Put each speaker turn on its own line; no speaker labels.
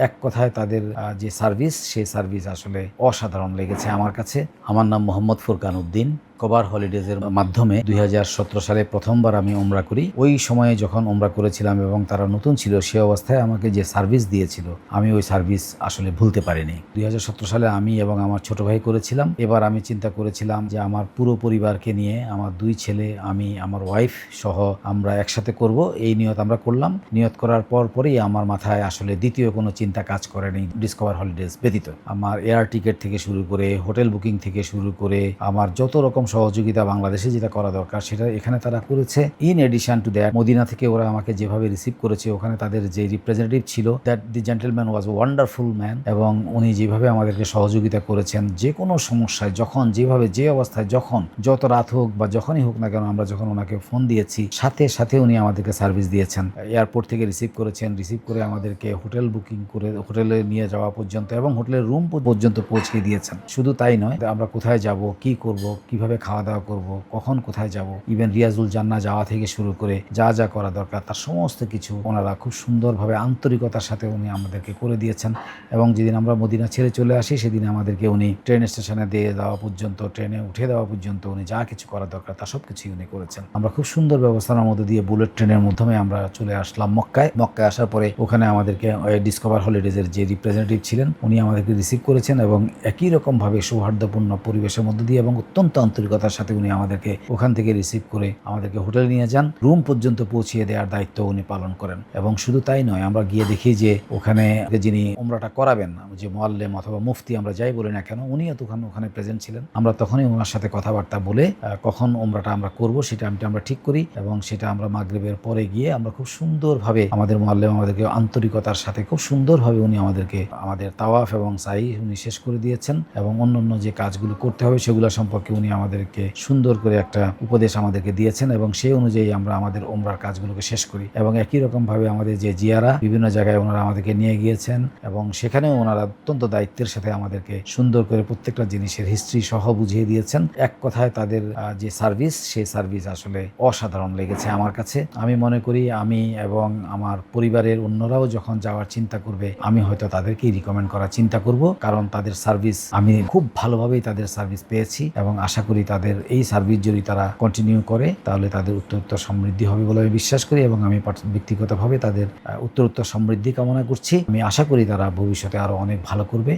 এক কথায় তাদের যে সার্ভিস, সেই সার্ভিস আসলে অসাধারণ লেগেছে আমার কাছে। আমার নাম মোহাম্মদ ফুরকান উদ্দিন। কভার হলিডেজের মাধ্যমে ২০১৭ সালে প্রথমবার আমি ওমরা করি। ওই সময়ে যখন ওমরা করেছিলাম এবং তারা নতুন ছিল, সে অবস্থায় আমাকে যে সার্ভিস দিয়েছিল, আমি ওই সার্ভিস আসলে ভুলতে পারিনি। ২০১৭ সালে আমি এবং আমার ছোট ভাই করেছিলাম। এবার আমি চিন্তা করেছিলাম যে আমার পুরো পরিবারকে নিয়ে, আমার ২ ছেলে, আমি, আমার ওয়াইফ সহ আমরা একসাথে করব, এই নিয়ত আমরা করলাম। নিয়ত করার পরই আমার মাথায় আসলে দ্বিতীয় কোনো চিন্তা কাজ করেনি ডিসকভার হলিডেজ ব্যতীত। আমার এয়ার টিকিট থেকে শুরু করে, হোটেল বুকিং থেকে শুরু করে, আমার যত রকম সহযোগিতা বাংলাদেশে যেটা করা দরকার সেটা এখানে তারা করেছে। In addition to that, Medina থেকে ওরা আমাকে যেভাবে রিসিভ করেছে, ওখানে তাদের যে রিপ্রেজেন্টেটিভ ছিল, that the gentleman was wonderful man. এবং উনি যেভাবে আমাদেরকে সহযোগিতা করেছেন, যে কোনো সমস্যায় যখন, যেভাবে, যে অবস্থায়, যখন, যত রাত হোক বা যখনই হোক না কেন, আমরা যখন ওনাকে ফোন দিয়েছি, সাথে সাথে উনি আমাদেরকে সার্ভিস দিয়েছেন। এয়ারপোর্ট থেকে রিসিভ করেছেন, রিসিভ করে আমাদেরকে হোটেল বুকিং করে হোটেলে নিয়ে যাওয়া পর্যন্ত এবং হোটেলের রুম পর্যন্ত পৌঁছে দিয়েছেন। শুধু তাই নয়, আমরা কোথায় যাব, কি করব, কিভাবে খাওয়া দাওয়া করব, কখন কোথায় যাব, ইভেন রিয়াজুল জান্নাহ যাওয়া থেকে শুরু করে যা যা করা দরকার তার সমস্ত কিছু ওনারা খুব সুন্দরভাবে, আন্তরিকতার সাথে উনি আমাদেরকে করে দিয়েছেন। এবং যেদিন আমরা মদিনা ছেড়ে চলে আসি, সেদিন আমাদেরকে উনি ট্রেন স্টেশনে দিয়ে দেওয়া পর্যন্ত, ট্রেনে উঠে দেওয়া পর্যন্ত উনি যা কিছু করা দরকার তা সব কিছুই উনি করেছেন। আমরা খুব সুন্দর ব্যবস্থার মধ্যে দিয়ে বুলেট ট্রেনের মাধ্যমে আমরা চলে আসলাম মক্কায়। মক্কায় আসার পরে ওখানে আমাদেরকে ডিসকভার হলিডেজের যে রিপ্রেজেন্টেটিভ ছিলেন, উনি আমাদেরকে রিসিভ করেছেন এবং একই রকমভাবে সৌহার্দ্যপূর্ণ পরিবেশের মধ্যে দিয়ে এবং অত্যন্ত আন্তরিকতার সাথে উনি আমাদেরকে ওখান থেকে রিসিভ করে আমাদেরকে হোটেলে নিয়ে যান, রুম পর্যন্ত পৌঁছিয়ে দেওয়ার দায়িত্ব উনি পালন করেন। এবং শুধু তাই নয়, আমরা গিয়ে দেখি যে ওখানে যিনি উমরাটা করাবেন, যে মুআল্লিম অথবা মুফতি আমরা যাই বলি না কেন, উনিও তখন ওখানে প্রেজেন্ট ছিলেন। আমরা তখনই ওনার সাথে কথাবার্তা বলে কখন উমরাটা আমরা করব সেটা আমরা ঠিক করি এবং সেটা আমরা মাগরিবের পরে গিয়ে আমরা খুব সুন্দরভাবে, আমাদের মুআল্লিম আমাদেরকে আন্তরিকতার সাথে খুব সুন্দরভাবে উনি আমাদেরকে আমাদের তাওয়াফ এবং সাই উনি শেষ করে দিয়েছেন এবং অন্যান্য যে কাজগুলো করতে হবে সেগুলো সম্পর্কে উনি আমাদেরকে সুন্দর করে একটা উপদেশ আমাদেরকে দিয়েছেন এবং সেই অনুযায়ী আমরা আমাদের উমরার কাজগুলোকে শেষ করি। এবং একই রকম ভাবে আমাদের যে জিয়ারা, বিভিন্ন জায়গায় ওনারা আমাদেরকে নিয়ে গিয়েছেন এবং সেখানেও ওনারা অত্যন্ত দায়িত্বের সাথে আমাদেরকে সুন্দর করে প্রত্যেকটা জিনিসের হিস্ট্রি সহ বুঝিয়ে দিয়েছেন। এক কথায় তাদের যে সার্ভিস, সেই সার্ভিস আসলে অসাধারণ লেগেছে আমার কাছে। আমি মনে করি আমি এবং আমার পরিবারের অন্যরাও যখন যাওয়ার চিন্তা করবে, আমি হয়তো তাদেরকেই রিকমেন্ড করার চিন্তা করব, কারণ তাদের সার্ভিস, আমি খুব ভালোভাবেই তাদের সার্ভিস পেয়েছি এবং আশা করি তাদের এই সার্ভিস যদি তারা কন্টিনিউ করে তাহলে তাদের উত্তরোত্তর সমৃদ্ধি হবে বলে আমি বিশ্বাস করি এবং আমি ব্যক্তিগতভাবে তাদের উত্তরোত্তর সমৃদ্ধি কামনা করছি। আমি আশা করি তারা ভবিষ্যতে আরো অনেক ভালো করবে।